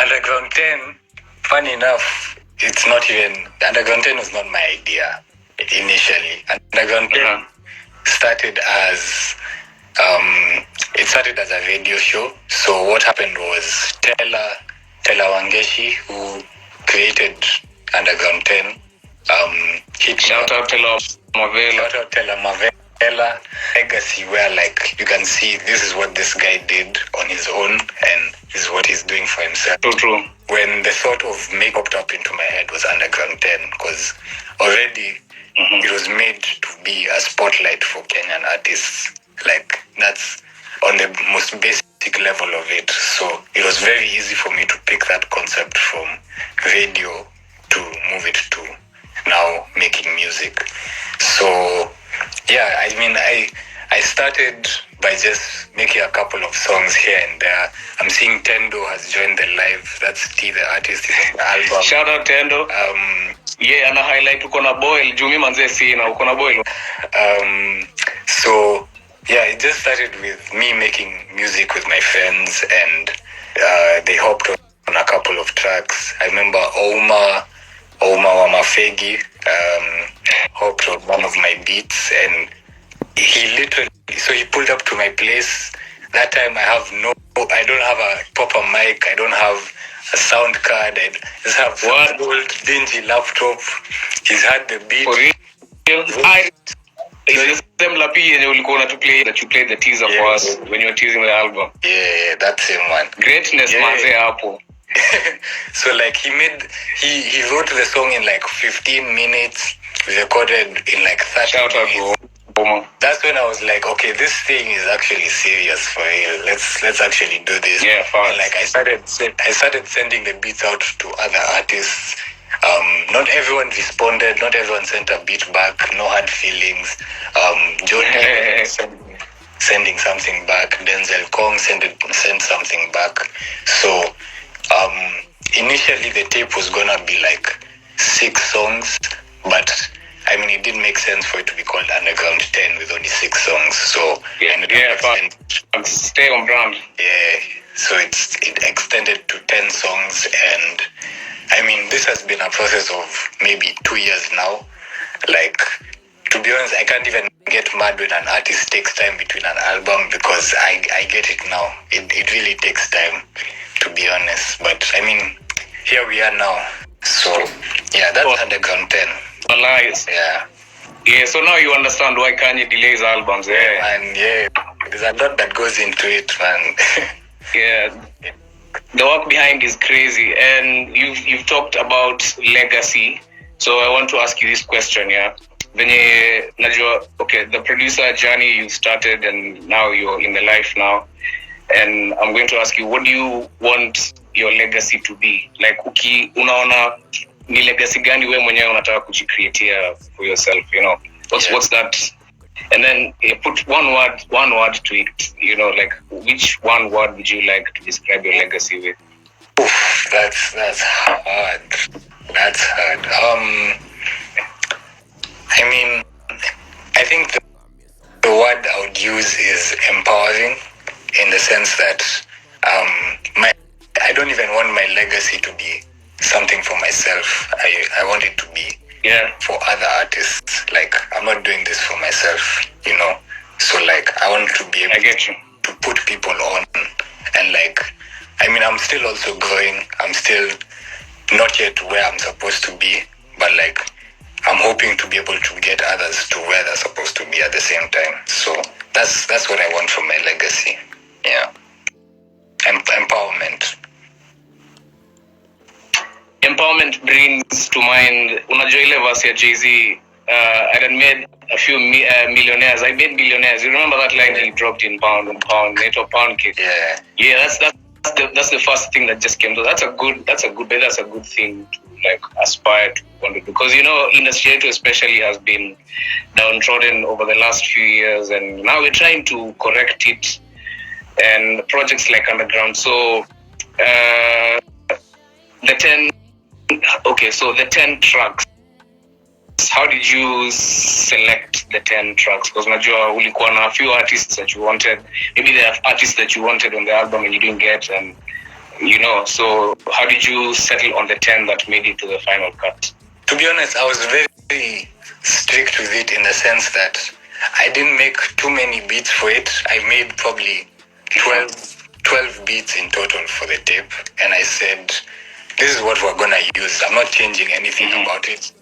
Underground 10, funny enough, it's not even, Underground 10 was not my idea initially. Underground 10 started as, it started as a radio show. So what happened was Tela Wangeshi, who created Underground 10, shout out Tela Mavela legacy, where like you can see this is what this guy did on his own and this is what he's doing for himself. True. When the thought of make popped up into my head was Underground 10, because already it was made to be a spotlight for Kenyan artists. Like that's on the most basic level of it. So it was very easy for me to pick that concept from radio to move it to now making music. So yeah, I mean, I started by just making a couple of songs here and there. I'm seeing Tendo has joined the live. That's T, the artist, is on the album. Shout out Tendo. Yeah, and I highlight ukona boil. Jumi manze si na ukona boil. So yeah, it just started with me making music with my friends, and they hopped on a couple of tracks. I remember Oma Wamafegi hopped on one of my beats, and he pulled up to my place. That time I don't have a proper mic, I don't have a sound card, I just have one old dingy laptop. He's had the beat. For real? Is the same lapi to play that you played the teaser for us when you were teasing the album? Yeah, that's him, man. Greatness, manze hapo. So like he wrote the song in like 15 minutes, recorded in like 30 minutes. That's when I was like, okay, this thing is actually serious for real. Let's actually do this. Yeah, fine. And like I started sending the beats out to other artists. Not everyone responded. Not everyone sent a beat back. No hard feelings. John sending something back. Denzel Kong sent something back. So initially the tape was gonna be like 6 songs, but I mean, it didn't make sense for it to be called Underground 10 with only 6 songs. So stay on brand. Yeah, so it extended to 10 songs, and I mean, this has been a process of maybe 2 years now. Like, to be honest, I can't even get mad when an artist takes time between an album, because I get it now. It really takes time, to be honest. But I mean, here we are now. So yeah, that's Underground 10. Lies. Yeah, so now you understand why Kanye delays albums. And there's a lot that goes into it, man. Yeah, the work behind is crazy, and you've talked about legacy. So I want to ask you this question. Venye najua, okay, the producer journey you started, and now you're in the life now, and I'm going to ask you, what do you want your legacy to be? Like, unaona ni legacy gani wewe mwenyewe unataka kujicreatea for yourself, you know? What's that? And then put one word to it, you know, like which one word would you like to describe your legacy with? Oof, that's hard. That's hard. I mean, I think the word I would use is empowering, in the sense that I don't even want my legacy to be something for myself. I want it to be for other artists. Like, I'm not doing this for myself, you know. So like, I want to be able to put people on, and like, I mean, I'm still also growing. I'm still not yet where I'm supposed to be, but like, I'm hoping to be able to get others to where they're supposed to be at the same time. So that's what I want from my legacy. Yeah. Empowerment. Empowerment brings to mind, unajua ile verse ya Jay-Z, I had made a few millionaires. I made billionaires. You remember that line he dropped in pound, pound cake? Yeah, that's the first thing that just came to. That's a good thing to like aspire to want to do, because you know, industry especially has been downtrodden over the last few years, and now we're trying to correct it, and projects like Underground. So the 10 tracks, how did you select the 10 tracks? Because najua ulikuwa na a few artists that you wanted. Maybe there are artists that you wanted on the album and you didn't get, and So how did you settle on the 10 that made it to the final cut? To be honest, I was very strict with it in the sense that I didn't make too many beats for it. I made probably 12 beats in total for the tape, and I said, this is what we're gonna use. I'm not changing anything about it.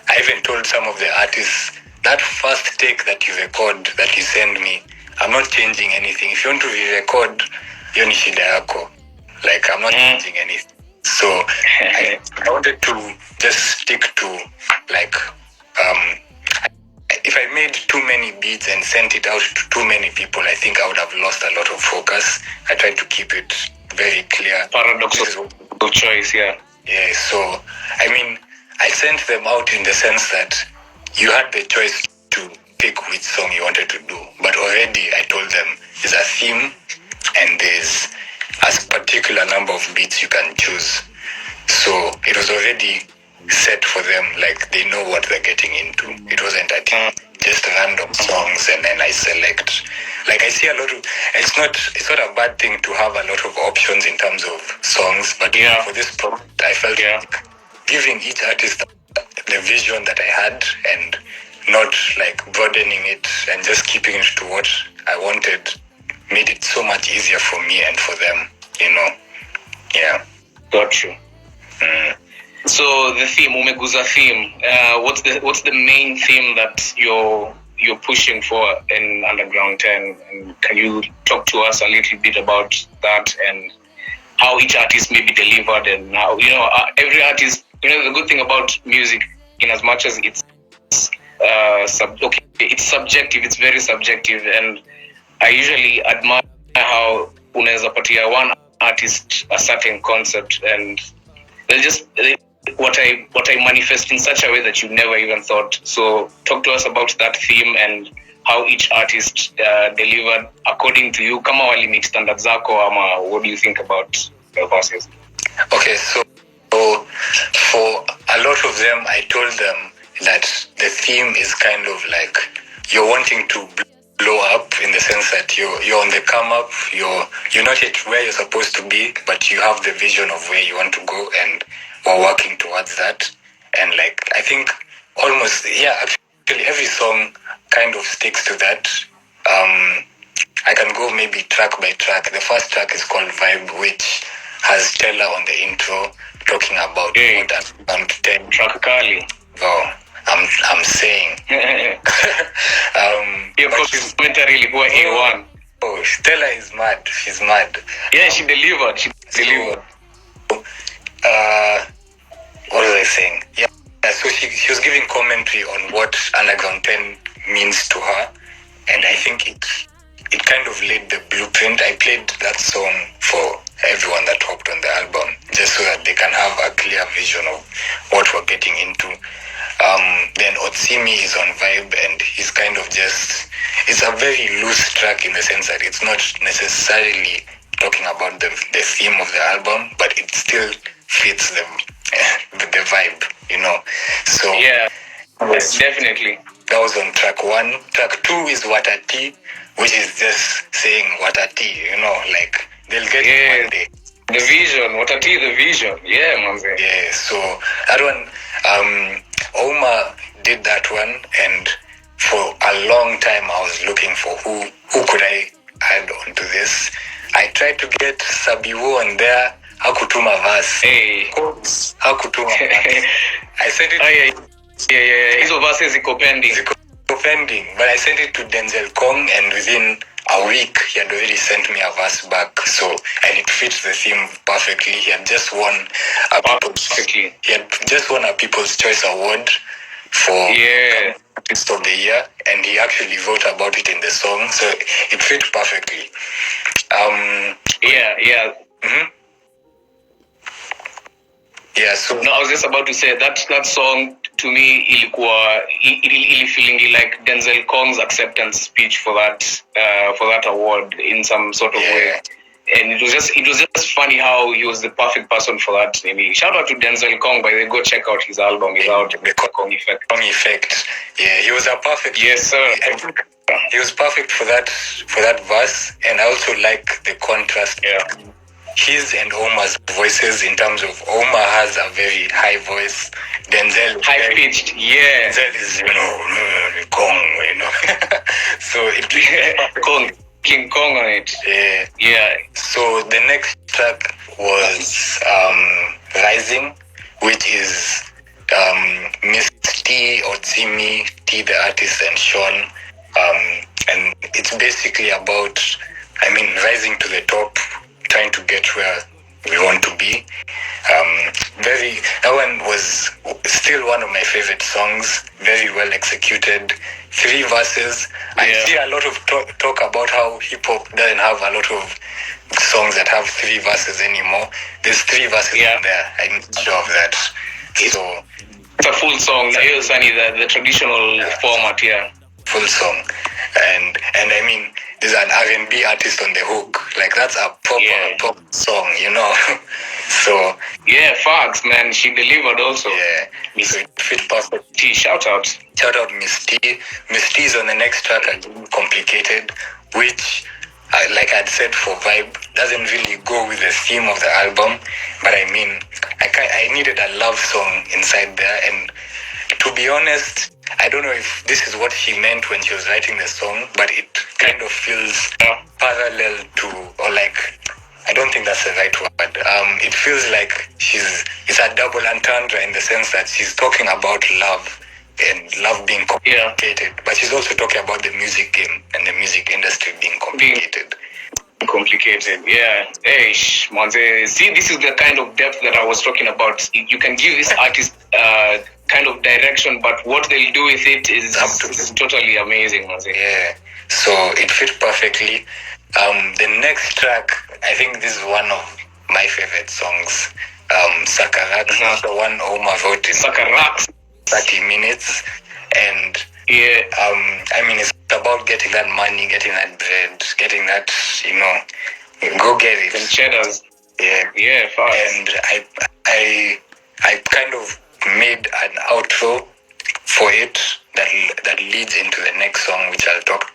I even told some of the artists, that first take that you record, that you send me, I'm not changing anything. If you want to re-record, hiyo ni shida yako. Like, I'm not changing anything. So I wanted to just stick to, like, if I made too many beats and sent it out to too many people, I think I would have lost a lot of focus. I tried to keep it very clear. Paradox of choice, yeah. Yeah, so, I mean, I sent them out in the sense that you had the choice to pick which song you wanted to do. But already I told them there's a theme and there's a particular number of beats you can choose. So it was already set for them, like they know what they're getting into. It wasn't just random songs and then I select. Like I see a lot of, it's not a bad thing to have a lot of options in terms of songs, but for this project I felt like giving each artist the vision that I had and not like broadening it and just keeping it to what I wanted made it so much easier for me and for them, Yeah. Got you. So the theme, Umeguza theme, what's the main theme that you're pushing for in Underground 10? And can you talk to us a little bit about that and how each artist may be delivered and how, every artist, the good thing about music, in as much as it's it's subjective, it's very subjective, and I usually admire how unaweza patia one artist a certain concept and they'll just what I manifest in such a way that you never even thought. So talk to us about that theme and how each artist delivered according to you. Kama wali meet standards zako ama what do you think about the verses? Okay, so for a lot of them, I told them that the theme is kind of like you're wanting to blow up in the sense that you're on the come up, you're not yet where you're supposed to be, but you have the vision of where you want to go and we're working towards that. And like I think almost actually every song kind of sticks to that. I can go maybe track by track. The first track is called Vibe, which has Stella on the intro talking about what 10 track Kali. Oh, I'm saying. Your commentary ilikuwa A1. Oh, Stella is mad. She's mad. Yeah, she delivered. What was I saying? Yeah, so she was giving commentary on what Underground 10 means to her, and I think it kind of laid the blueprint. I played that song for everyone that hopped on the album, just so that they can have a clear vision of what we're getting into. Then Otsimi is on Vibe, and he's kind of it's a very loose track in the sense that it's not necessarily talking about the theme of the album, but it still fits the vibe, So yeah, definitely. That was on track 1. Track 2 is Watati, which is just saying Watati, like they'll get it one day. The vision, Watati, the vision. Yeah, man. Yeah, so that one, Oma did that one, and for a long time I was looking for who could I add onto this. I tried to get Sabiwo on there. Hakutuma verse. Hakutuma verse. I sent it. Yeah. Hizo verses ziko pending, but I sent it to Denzel Kong, and within a week he had already sent me a verse back. So, and it fits the theme perfectly. He had just won a People's Choice Award for Artist of the Year, and he actually wrote about it in the song, so it fit perfectly. Yeah, so no, I was just about to say that song to me ili feeling like Denzel Kong's acceptance speech for that award in some sort of way. And it was just funny how he was the perfect person for that. Maybe shout out to Denzel Kong, by the way, go check out his album. He's out, the Kong Effect. Kong Effect. Yeah, he was a perfect. Yes, sir. He was perfect for that verse, and I also like the contrast. his and Omar's voices, in terms of Omar has a very high voice. Denzel High pitched, yeah. Denzel is, Kong, so it Kong, King Kong on it. yeah. Yeah. So the next track was Rising, which is Miss T or Tsimi, T the artist, and Sean. And it's basically about, rising to the top, trying to get where we want to be. That one was still one of my favorite songs, very well executed. 3 verses. Yeah. I see a lot of talk about how hip-hop doesn't have a lot of songs that have 3 verses anymore. There's 3 verses in there. I'm sure of that. So it's a full song. Sunny, the traditional format, full song. And there's an R&B artist on the hook. Like, that's a proper pop song, So yeah, facts, man. She delivered also. Yeah, so it fit perfect. Shout out Miss T. Miss T is on the next track, Complicated, which, like I'd said, for vibe, doesn't really go with the theme of the album. But I needed a love song inside there, and to be honest, I don't know if this is what she meant when she was writing the song, but it kind of feels parallel to, or like, I don't think that's the right word. It feels like it's a double entendre in the sense that she's talking about love and love being complicated, but she's also talking about the music game and the music industry being complicated. Yeah. Hey, Monze. See, this is the kind of depth that I was talking about. You can give this artist kind of direction, but what they'll do with it is totally amazing, Monze. Yeah. So it fit perfectly. The next track, I think this is one of my favorite songs. Sakarax, the one Omar wrote in Sakarax, 30 minutes, and it's about getting that money, getting that bread, getting that, go get it. And cheddars. Yeah, fast. And I kind of made an outro for it that leads into the next song, which I'll talk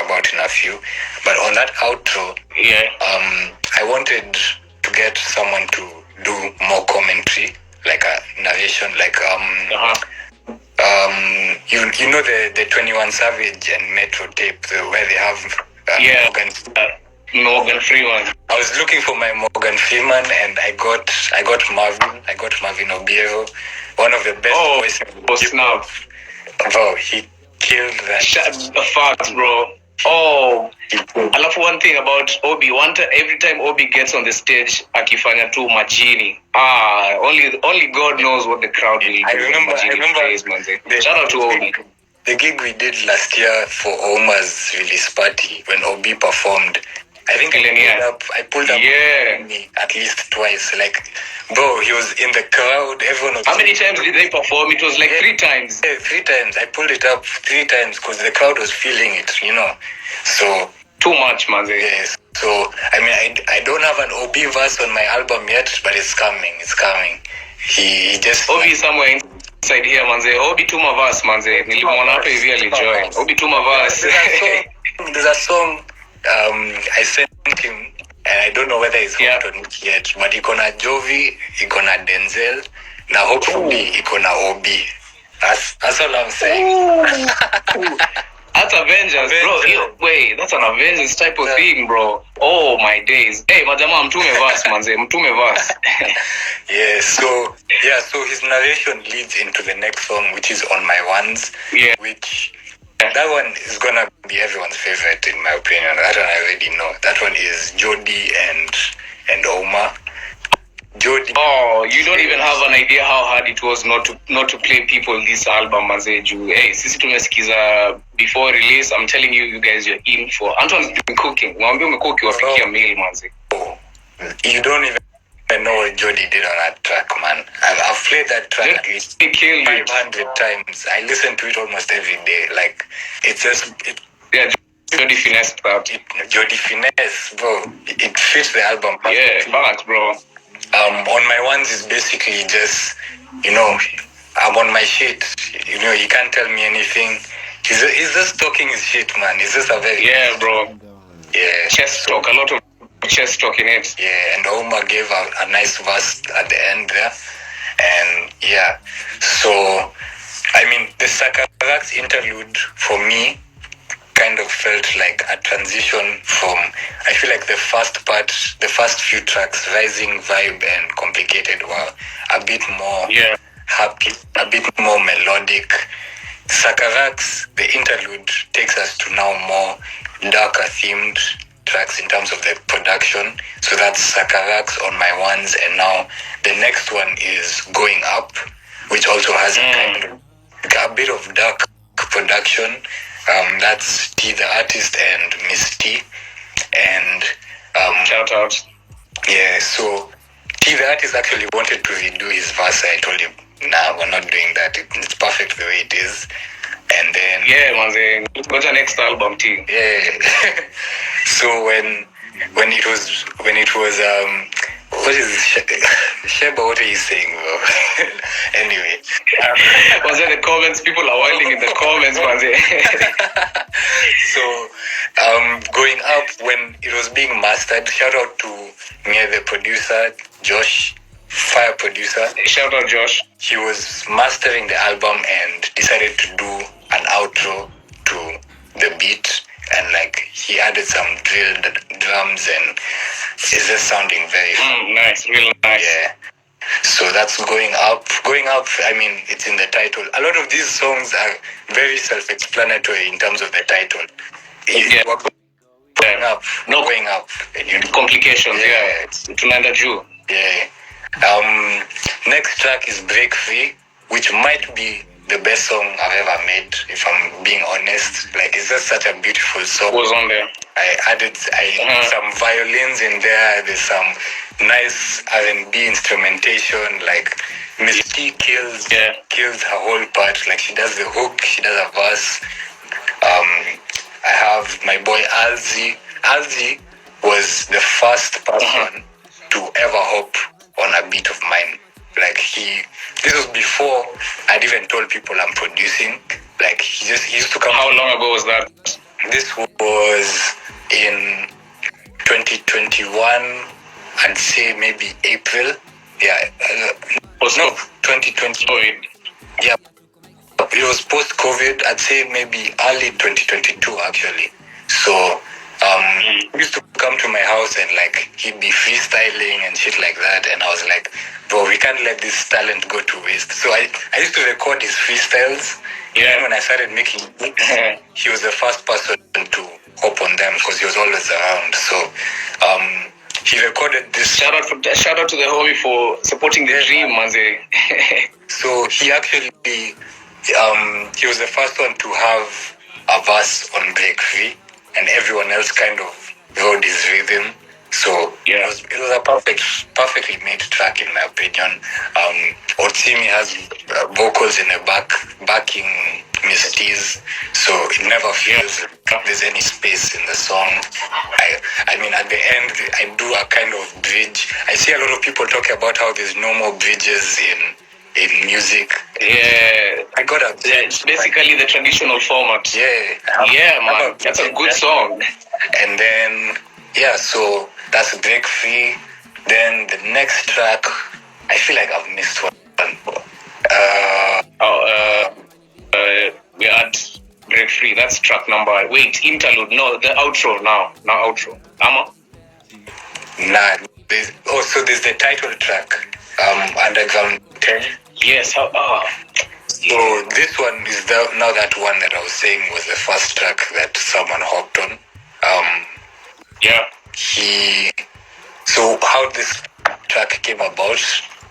about in a few. But on that outro, I wanted to get someone to do more commentary, like a narration, like the 21 Savage and Metro tape where they have Morgan Freeman. I was looking for my Morgan Freeman, and I got Marvin. I got Marvin Obiero, one of the best voices. Snap. Bro, he killed that. Shut the facts, bro. I love one thing about Obi. Every time Obi gets on the stage, akifanya tu majini. Only God knows what the crowd will do. I remember Shout out to Obi. The gig we did last year for Omar's release party, when Obi performed, I think I pulled up me at least twice. Like, bro, he was in the crowd. Everyone was. How many times did they perform? It was like 3 times. Yeah, 3 times. I pulled it up 3 times because the crowd was feeling it, So too much, man. Yes. So I don't have an Obi verse on my album yet, but it's coming. It's coming. He just Obi somewhere inside here, manze. Obi tuma verse, manze. Nilimwona hapa hivi alijoin. Obi tuma verse. There's a song I sent him, and I don't know whether he's hooked on it yet, but ikona Jovi, ikona Denzel, now hopefully ikona Obi. That's all I'm saying. That's Avengers, bro. Wait, that's an Avengers type of thing, bro. Oh my days. Hey, madama, mtume verse, manze. Mtume verse. So his narration leads into the next song, which is On My Ones. Yeah. Which that one is gonna be everyone's favorite, in my opinion. That one I already know. That one is Jody and Omar. Jody. Oh, you don't even have an idea how hard it was not to play people this album, Mazeju. Hey, sisi tumesikiza before release. I'm telling you guys, you're in for. Antoine's been cooking. Mwambie umekoki wafikia meal, manze. You don't even know what Jody did on that track, man. I've played that track at least 500 times. I listen to it almost every day. Like, it's just Jody finesse, bro. Jody finesse, bro. It fits the album perfectly. Yeah, balance, bro. On My Ones is basically just, I'm on my shit. He can't tell me anything. He's just talking his shit, man. He's just a very... Yeah, bro. Yeah. Chest talk, a lot of chest talk in it. Yeah, and Oma gave a nice verse at the end there. And yeah, so I mean, the Sakarax interlude for me kind of felt like a transition from, I feel like the first few tracks, Rising, Vibe, and Complicated, were a bit more happy, a bit more melodic. Sakarax, the interlude, takes us to now more darker themed tracks in terms of the production. So that's Sakarax on my ones, and now the next one is Going Up, which also has a bit of dark production. That's T the artist and Miss T, and shout out. Yeah, so T the artist actually wanted to redo his verse. I told him, nah, we're not doing that. It's perfect the way it is. And then manze, what's your next album, T? Yeah. So when it was what is Sheba, what are you saying, bro? Anyway. Was it the comments? People are wilding in the comments, manze. So Going Up, when it was being mastered, shout out to the producer, Josh, fire producer. Shout out Josh. He was mastering the album and decided to do an outro to the beat, and like he added some drilled drums, and it's just sounding very nice, really nice. Yeah. So that's Going Up. Going Up, I mean, it's in the title. A lot of these songs are very self-explanatory in terms of the title. Yeah. Going up. No going up. Complications, It's Tunanda Jew. Yeah. Next track is Break Free, which might be the best song I've ever made, if I'm being honest. Like, it's just such a beautiful song. What was on there? I added some violins in there. There's some nice R&B instrumentation. Like, Miss T kills her whole part. Like, she does the hook, she does a verse. I have my boy Alzi. Alzi was the first person to ever hop on a beat of mine. Like, this was before I'd even told people I'm producing. Like, he used to come. How long ago was that? This was in 2021, I'd say maybe April. Yeah. No, 2020. Yeah. It was post-COVID. I'd say maybe early 2022, actually. So, he used to come to my house and like he'd be freestyling and shit like that, and I was like, bro, we can't let this talent go to waste. So I used to record his freestyles. And when I started making beats, he was the first person to hop on them because he was always around. So he recorded this. Shout out to the homie for supporting the dream, manze. So he actually he was the first one to have a verse on Break Free, and everyone else kind of rode his rhythm. So it was a perfectly made track in my opinion. Otsimi has vocals in the backing Miss T's, so it never feels like there's any space in the song. I mean, at the end, I do a kind of bridge. I see a lot of people talk about how there's no more bridges in music. Yeah, I got a bridge. Yeah, it's basically the traditional format. Yeah, man, that's a good song. And then so that's Break Free. Then the next track, I feel like I've missed one. We had Break Free. That's track number. Wait, interlude. No, the outro now. Now outro. Ama? Nah. There's the title track, Underground 10. Yes. So this one is now that one that I was saying was the first track that someone hopped on. So how this track came about,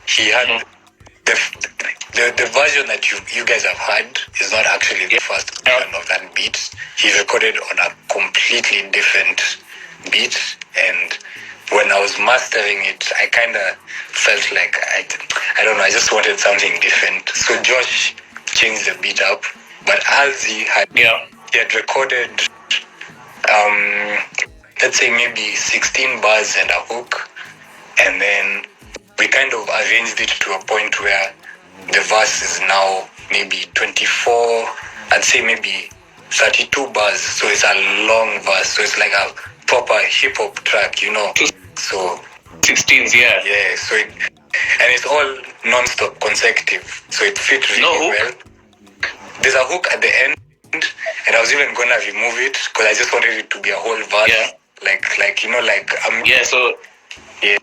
he had the version that you guys have heard is not actually the first version of that beat. He recorded on a completely different beat, and when I was mastering it, I kind of felt like I don't know, I just wanted something different. So Josh changed the beat up, but Alzi he had recorded let's say maybe 16 bars and a hook, and then we kind of arranged it to a point where the verse is now maybe 24, I'd say maybe 32 bars, so it's a long verse, so it's like a proper hip hop track, So 16s, yeah. Yeah, so and it's all non-stop consecutive, so it fit really well. There's a hook at the end, and I was even gonna remove it because I just wanted it to be a whole verse. Yeah. So yeah.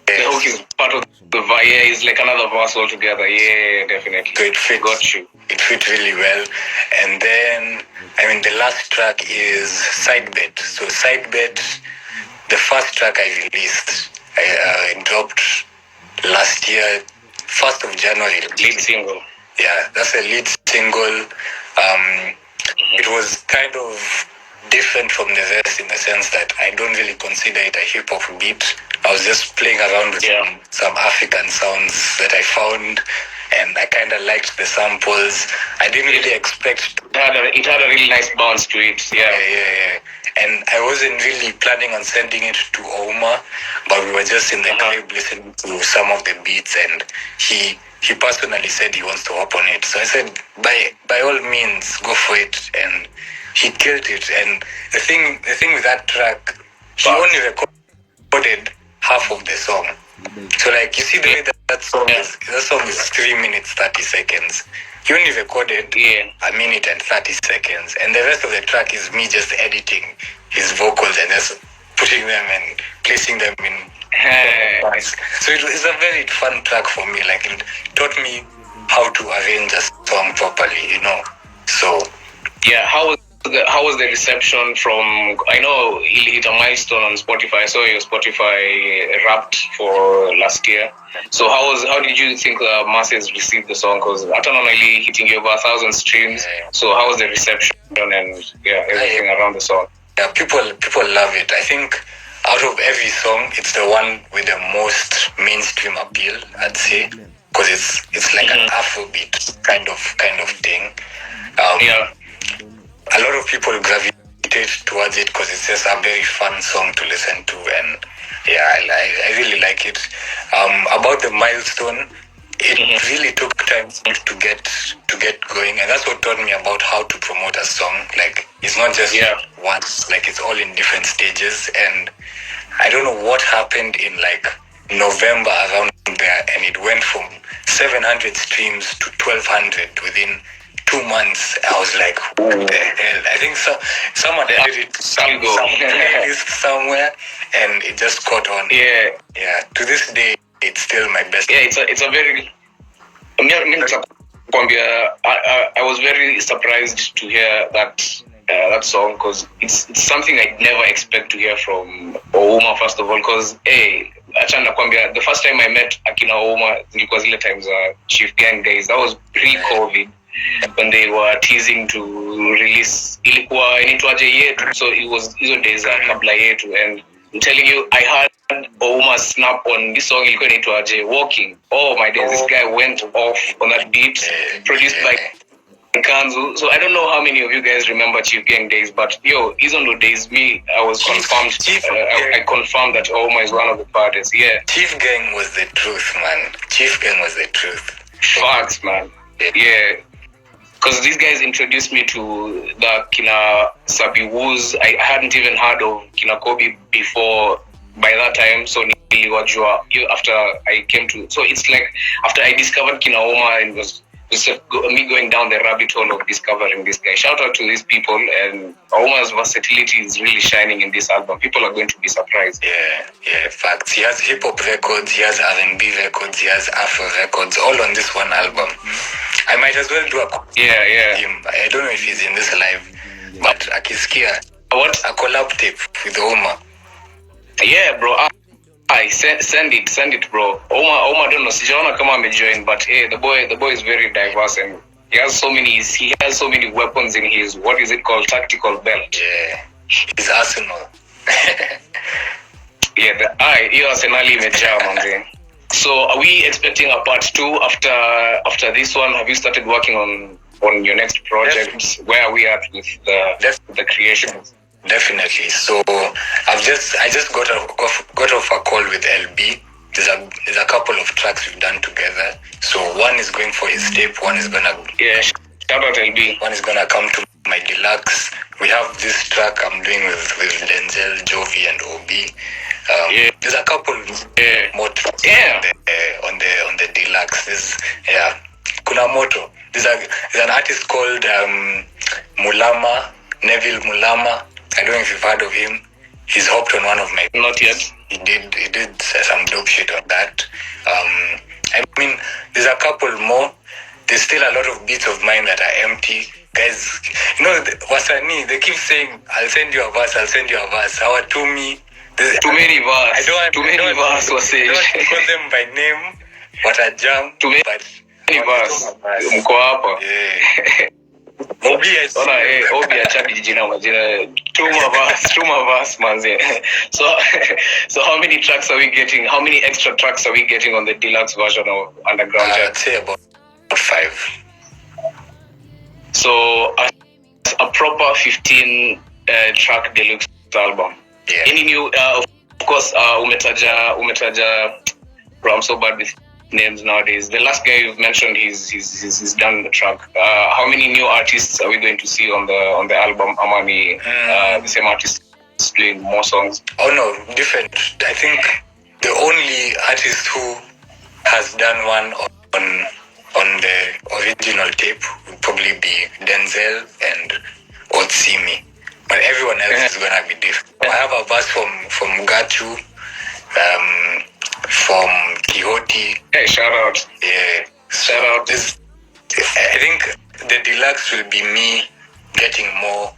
The hook is part of the verse. Yeah, it's like another verse altogether. Yeah, definitely. So it fits. Got you. It fit really well, and then the last track is Side Bet. So Side Bet, the first track I released, I dropped last year, 1st of January. Lead single. Yeah, that's a lead single. It was kind of different from the rest in the sense that I don't really consider it a hip hop beat. I was just playing around with some African sounds that I found, and I kind of liked the samples. I didn't really expect. It had a really nice bounce to it. Yeah. And I wasn't really planning on sending it to Oma, but we were just in the crib listening to some of the beats, and he personally said he wants to hop on it. So I said, by all means, go for it, and he killed it. And the thing with that track, he only recorded half of the song. So you see the way that song is. That song is 3 minutes 30 seconds. He only recorded a minute and 30 seconds, and the rest of the track is me just editing his vocals and just putting them and placing them in. So it was a very fun track for me. It taught me how to arrange a song properly, So yeah, how was the reception from? I know he hit a milestone on Spotify. I saw your Spotify Wrapped for last year. So how did you think the masses received the song? Because I don't know, really hitting you over 1,000 streams. So how was the reception and everything around the song? Yeah, people love it. I think out of every song, it's the one with the most mainstream appeal, I'd say, because it's like an Afrobeat kind of thing. A lot of people gravitate towards it because it's just a very fun song to listen to, and I really like it. About the milestone, it really took time to get going, and that's what taught me about how to promote a song. It's not just once, it's all in different stages, and I don't know what happened in November around there, and it went from 700 streams to 1,200 within 2 months. I was like, what the hell? I think someone added it somewhere, and it just caught on. Yeah. To this day, it's still my best. Yeah, it's a very. I was very surprised to hear that song because it's something I never expect to hear from Ouma, first of all, because the first time I met Akina Ouma, because zile times Chief Gang days, that was pre-COVID, when they were teasing to release ilikuwa inaitwaje yetu, so it was hizo days kabla yetu, and I'm telling you, I heard Ouma snap on this song ilikuwa inaitwaje Walking. Oh my days, this guy went off on that beat, produced by Kanzu. So I don't know how many of you guys remember Chief Gang days, but he's on the days. I was confirmed. I confirmed that Ouma is one of the parties. Yeah. Chief Gang was the truth, man. Chief Gang was the truth. Facts, man. Yeah. Because these guys introduced me to the Kina Sabi Woos. I hadn't even heard of Kina Kobe before by that time. So after I came to, so it's like after I discovered Kina Ouma, and was me going down the rabbit hole of discovering this guy. Shout out to these people, and Ouma's versatility is really shining in this album. People are going to be surprised. Yeah, facts. He has hip hop records, he has R&B records, he has Afro records, all on this one album. I might as well do a I don't know if he's in this live, but akisikia a collab tape with Ouma. Yeah, bro. Send it, bro. Ouma, don't know. Sijaona kama amejoin, but the boy is very diverse, and he has so many weapons in his, what is it called, tactical belt. Yeah, his arsenal. Hiyo arsenal imejaa manze. So are we expecting a part 2 after this one? Have you started working on your next project? Definitely. Where are we at with the creations? Definitely. So I just got off a call with LB. There's a couple of tracks we've done together. So one is going for his tape. One is gonna shout out LB. One is gonna come to my deluxe. we have this track I'm doing with Denzel, Jovi, and Obi. There's a couple more tracks on the deluxe. Kuna moto. There's an artist called Mulama, Neville Mulama. I don't know if you've heard of him. He's hopped on one of my... Not yet. He did some dope shit on that. I mean, there's a couple more. There's still a lot of beats of mine that are empty. Guys, Wasani, they keep saying, I'll send you a verse. How to me? Too many verse. I don't want to call them by name. What a jam. Too many verse. Mko hapa. Yeah. Obi acha jina majina. Tuma verse manze. So how many tracks are we getting? How many extra tracks are we getting on the deluxe version of Underground? I'd say about 5. So a proper 15 track deluxe album. Yeah. Any new of course umetaja bro, I'm so bad with names nowadays. The last guy you've mentioned he's done the track. How many new artists are we going to see on the album? Amani the same artist doing more songs? Oh no, different. I think the only artist who has done one on the original tape would probably be Denzel and Otsimi. But everyone else is gonna be different. I have a verse from Gachu, from Quixote. Hey, shout out. Yeah. Shout out. I think the deluxe will be me getting more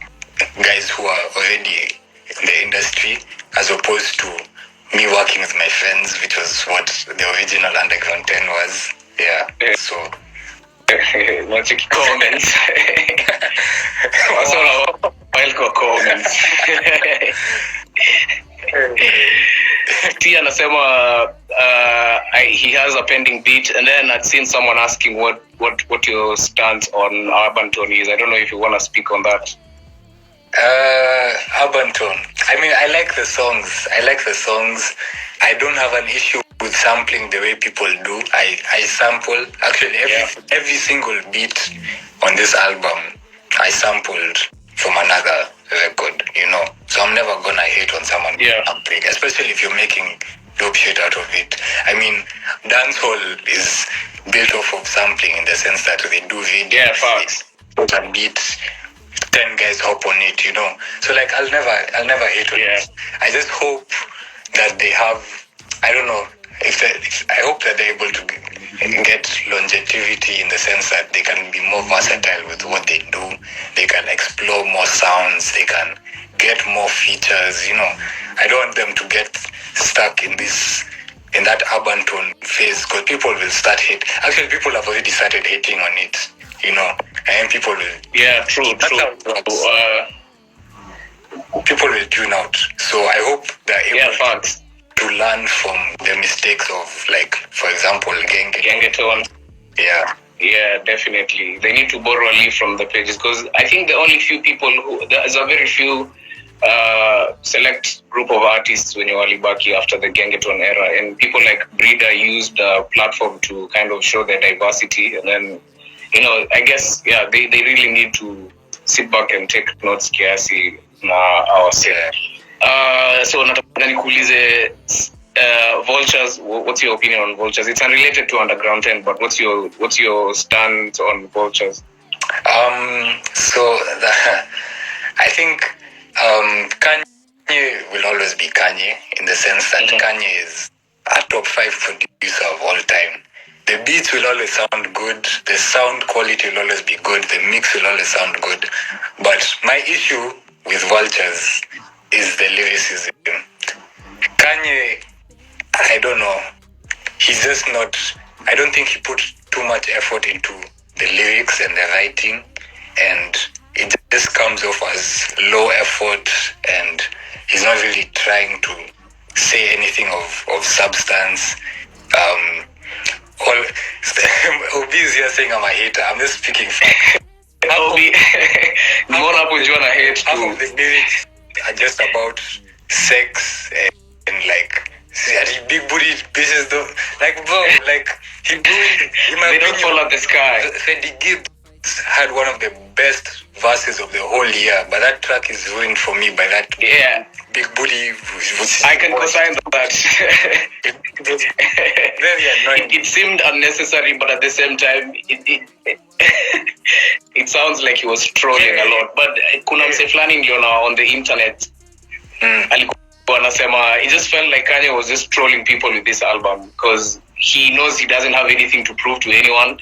guys who are already in the industry as opposed to me working with my friends, which was what the original Underground 10 was. Yeah. So let's check comments. Comments. T anasema he has a pending beat, and then I'd seen someone asking what your stance on Urban Tone is. I don't know if you want to speak on that. Urban Tone. I mean, I like the songs. I don't have an issue with sampling the way people do. I sample. Actually, every single beat on this album, I sampled from another record, So I'm never gonna hate on someone sampling, especially if you're making dope shit out of it. I mean, dancehall is built off of sampling in the sense that they do videos. Yeah, facts. And beats, 10 guys hop on it, So like, I'll never hate on it. I just hope that they have, I don't know, I hope that they're able to get longevity in the sense that they can be more versatile with what they do. They can explore more sounds. They can get more features. I don't want them to get stuck in that Urban Tone phase, because people will start hate. Actually, people have already started hating on it. And people will. Yeah, true. People will tune out. So I hope they're able to learn from the mistakes of, like, for example, Gengeton. Yeah, definitely. They need to borrow a leaf from the pages, because I think the only few people there's a very few select group of artists when you're Alibaki after the Gengeton era, and people like Breeder used the platform to kind of show their diversity, and then I guess they really need to sit back and take notes kiasi na ourselves. So nataka nikuulize Vultures, what's your opinion on Vultures? It's unrelated to Underground 10, but what's your stance on Vultures? So I think Kanye will always be Kanye, in the sense that Kanye is a top 5 producer of all time. The beats will always sound good. The sound quality will always be good. The mix will always sound good. But my issue with Vultures is the lyricism. Kanye, I don't know. He's just not... I don't think he put too much effort into the lyrics and the writing. And it just comes off as low effort. And he's not really trying to say anything of substance. Obi is here saying I'm a hater. I'm just speaking fact. Obi, half of the lyrics are just about sex and like big booty bitches though. Like bro, like he doing they don't fall out the sky. Freddie Gibbs had one of the best verses of the whole year, but that track is ruined for me by that big booty. I can co-sign that. Very annoying. It seemed unnecessary, but at the same time, it sounds like he was trolling a lot. But kuna mse fulani niliona on the internet alikuwa anasema it just felt like Kanye was just trolling people with this album because he knows he doesn't have anything to prove to anyone.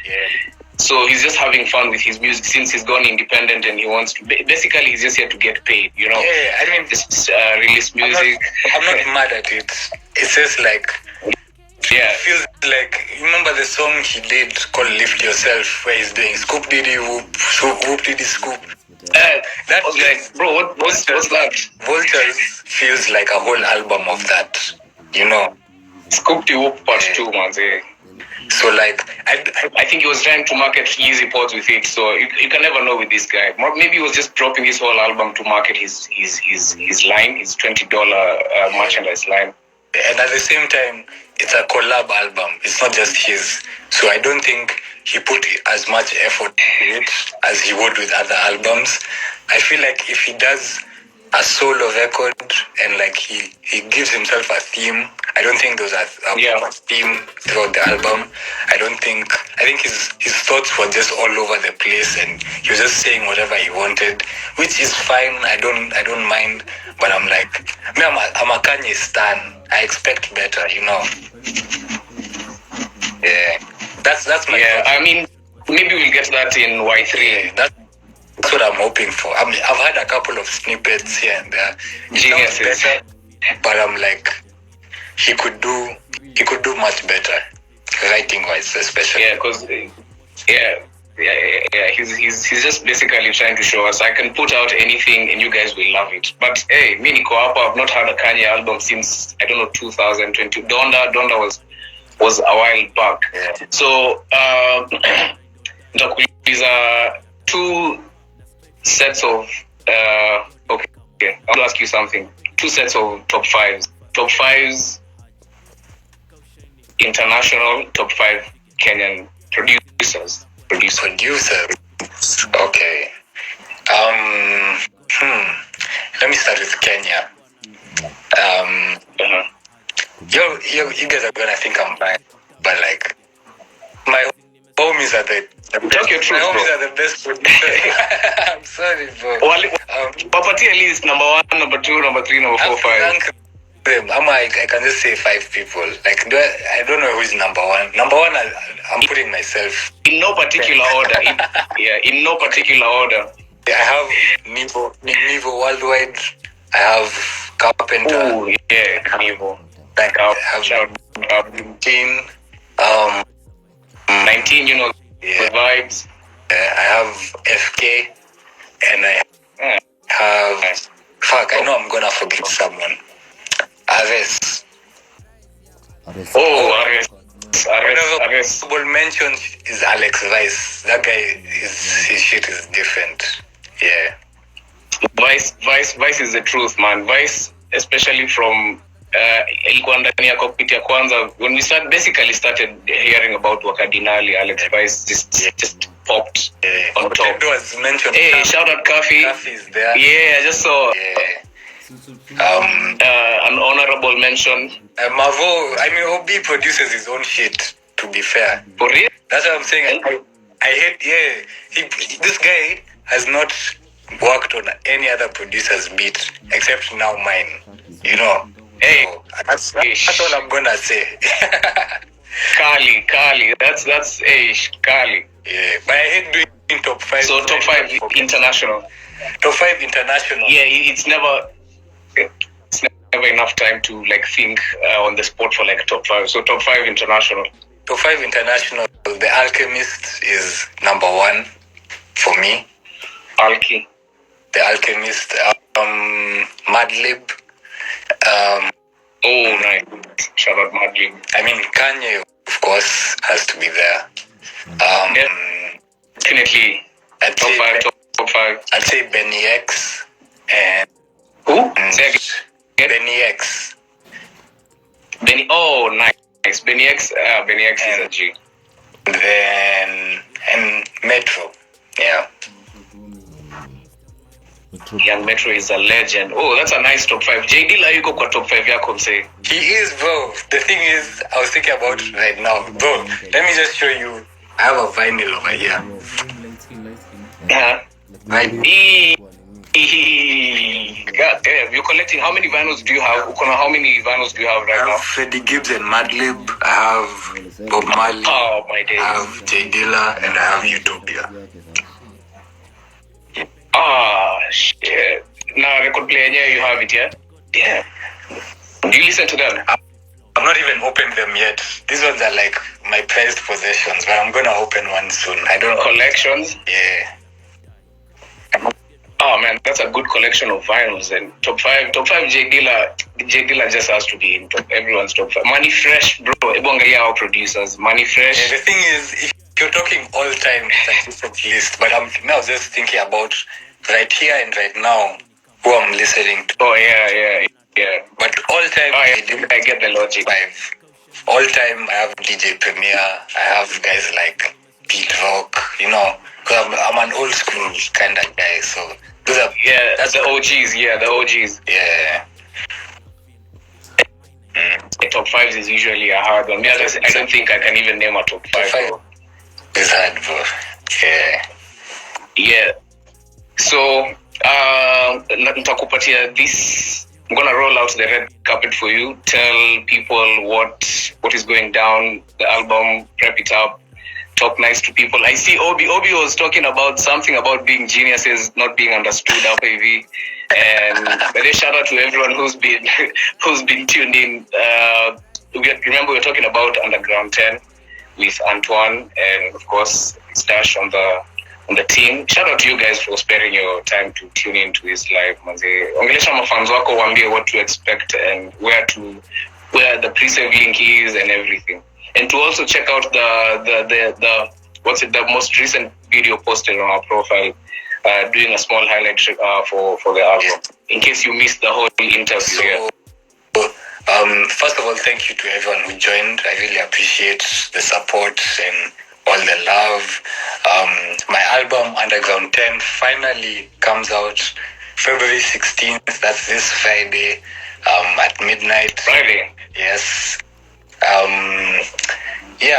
So he's just having fun with his music since he's gone independent and he wants to. Basically, he's just here to get paid, you know. Yeah, I mean, just release music. I'm not mad at it. It's just like, yeah, it feels like, you remember the song he did called "Lift Yourself," where he's doing scoop diddy whoop, whoop diddy scoop. That was like, bro, what's that? Vultures feels like a whole album of that, you know. Scoop the whoop part 2, man. So like, I think he was trying to market Yeezy pods with it. So you can never know with this guy. Maybe he was just dropping his whole album to market his line, his $20 merchandise line. And at the same time, it's a collab album. It's not just his. So I don't think he put as much effort in it as he would with other albums. I feel like if he does a solo record and like he gives himself a theme, I don't think there's a theme throughout the album. I think his thoughts were just all over the place and he was just saying whatever he wanted, which is fine. I don't mind, but I'm like, I'm a Kanye stan. I expect better, you know. Yeah, that's my thought. I mean, maybe we'll get that in Y3. Yeah, that's what I'm hoping for. I mean, I've had a couple of snippets here and there. Geniuses. Better, but I'm like, he could do much better, writing wise especially. Yeah, because he's just basically trying to show us I can put out anything and you guys will love it. But hey, me niko hapa, I've not had a Kanye album since 2020. Donda was a while back. Yeah. So nitakuuliza 2 sets of okay. I want to ask you something. 2 sets of top 5s. Top 5s international, top 5 Kenyan producers. Okay. Let me start with Kenya. You guys are gonna think I'm bad, but like my homies are the Talk your truth, my homies bro. are the best producers. I'm sorry, bro. Papatia list number 1, number 2, number 3, number 4, 5. I can just say 5 people. Like, I don't know who's number 1. Number 1, I'm putting myself. In no particular order. In no particular order. I have Nivo Worldwide. I have Carpenter. Oh, yeah, Nivo. Like, I have 19. 19, you know, the vibes. I have FK. And I have... Fuck, I know I'm gonna forget someone. Ares. Ares. Honorable mention is Alex Vice. That guy his shit is different. Yeah. Vice is the truth, man. Vice, especially from ilikuwa ndani ya cockpit ya kwanza when we started hearing about Wakadinali. Alex Vice just popped on top. Was mentioned. Hey, shout out Kafi. Kafi is there. Yeah, I just saw. Yeah. An honorable mention. Mavo, I mean, Obi produces his own shit, to be fair. For real? That's what I'm saying. I hate, this guy has not worked on any other producer's beat except now mine, you know. Hey, so that's all I'm gonna say. Kali, that's Kali. Yeah, but I hate doing top 5. So top 5 international. Top 5 international. Yeah, it's never enough time to like think on the spot for like top 5. So top 5 international. Top 5 international. The Alchemist is number 1 for me. Alki. The Alchemist. Madlib. Nice. Shout out Madlib. I mean, Kanye, of course, has to be there. Definitely. Top 5. I'd say Benny X and who? Benny X. Nice. Benny X is a G. Then and Metro. Yeah. Young Metro is a legend. Oh, that's a nice top 5. J Dilla yuko kwa top 5 yako msee. He is, bro. The thing is, I was thinking about right now, bro. Let me just show you. I have a vinyl over here. Yeah. Right. God damn, you're collecting. How many vinyls do you have? How many vinyls do you have right I now? have Freddie Gibbs and Madlib. I have Bob Marley. Oh my days. I have J Dilla and I have Utopia. Ah, shit. Now, record player, yeah, you have it, yeah? Yeah. Do you listen to them? I've not even opened them yet. These ones are like my prized possessions, but I'm gonna open one soon. I don't know. Collections? Yeah. Oh man, that's a good collection of vinyls. And top 5 J Dilla just has to be in everyone's top 5. Money Fresh, bro. Ebongalia our producers. Money Fresh. Yeah, the thing is, if you're talking all time, it's a different list. But I'm now just thinking about right here and right now who I'm listening to. Oh yeah. But all time, I get the logic. 5. All time, I have DJ Premier. I have guys like Pete Rock. You know, because I'm an old school kind of guy. So those are that's the OGs. Yeah, the OGs. Yeah. The top 5 is usually a hard one. I don't think I can even name a top 5. Bro. It's hard, bro. Yeah. So, nitakupatia this. I'm gonna roll out the red carpet for you. Tell people what is going down. The album, prep it up, talk nice to people. I see Obi was talking about something about being geniuses not being understood up AV. And but a shout out to everyone who's been tuned in. Remember we were talking about Underground 10 with Antoine and of course Stash on the team. Shout out to you guys for sparing your time to tune in to this live. Ongelesha mafans wako waambie what to expect and where the pre-save link is and everything. And to also check out the most recent video posted on our profile, doing a small highlight for the album, in case you missed the whole interview here. First of all, thank you to everyone who joined. I really appreciate the support and all the love. My album Underground 10 finally comes out February 16th. That's this Friday at midnight. Friday? Yes.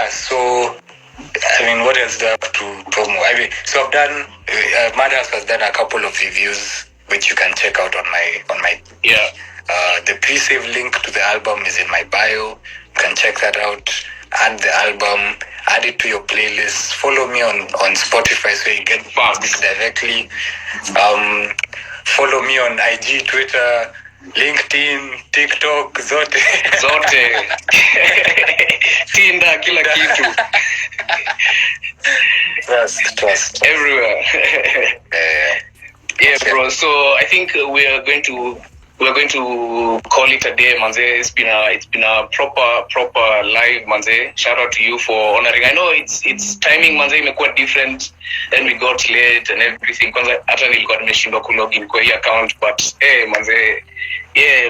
So I mean, what else do I have to promo? So I've done Madhouse has done a couple of reviews which you can check out on my the pre-save link to the album is in my bio. You can check that out. Add the album, add it to your playlist. Follow me on Spotify so you get bugs directly. Follow me on IG, Twitter, LinkedIn, TikTok, zote. Tinder, kila kitu. Trust. Everywhere. Yeah, bro. So I think we're going to call it a day, manze. It's been a proper live, manze. Shout out to you for honoring. I know it's timing, manze, imekuwa different. Then we got late and everything. Kwanza hata nilikuwa nimeshindwa kulogin kwa hii account, but manze,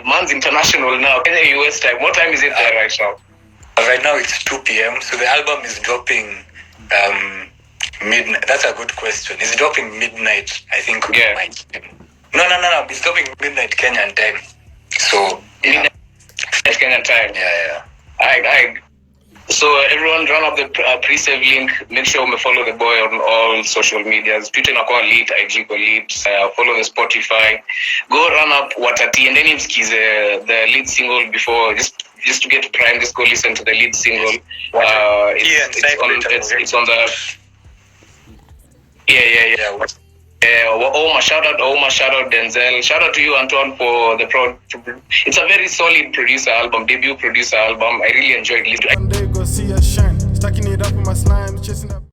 man's international now. Kenya US time. What time is it there right now? Right now it's 2 p.m. So the album is dropping midnight. That's a good question. It's dropping midnight, I think. Yeah. No. It's dropping midnight Kenyan time. So midnight Kenyan time. Yeah. Alright. So everyone, run up the pre-save link. Make sure you follow the boy on all social medias. Twitter nakuwa lit, IG ko lit. Follow the Spotify. Go run up Watati and then msikize the lead single before just to get prime. Just go listen to the lead single. It's on the. Yeah. Shout out Denzel. Shout out to you, Antoine, for the it's a very solid debut producer album. I really enjoyed listening. One day go see us shine, stacking it up with my slime, chasing up.